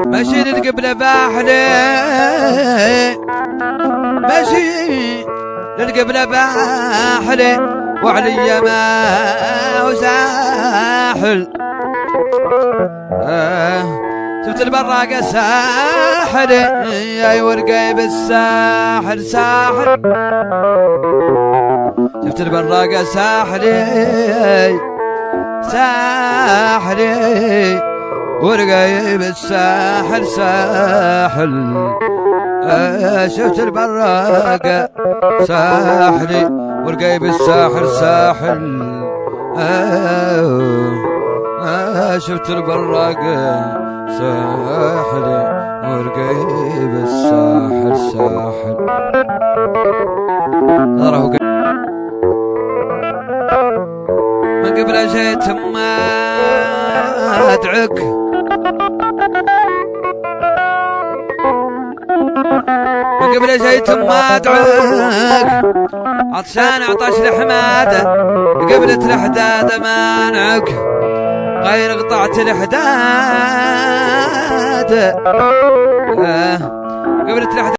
ماشي للقبلة باحلي، ماشي للقبلة باحلي، وعلي ما هو ساحل. شفت البراقة ساحل يا ورقي بالساحل ساحل. شفت البراقة ساحل ساحل ورقي بالساحل ساحل. شفت البراقة ساحل ورقي بالساحل ساحل. شفت البراقة ساحل ورقي بالساحل ساحل. من قبل جيت ما ادعك، من قبل جيت ما ادعك، عطشان عطش الحماده قبلت الحداده مانعك، غير قطعت الحداده قبلت الحداده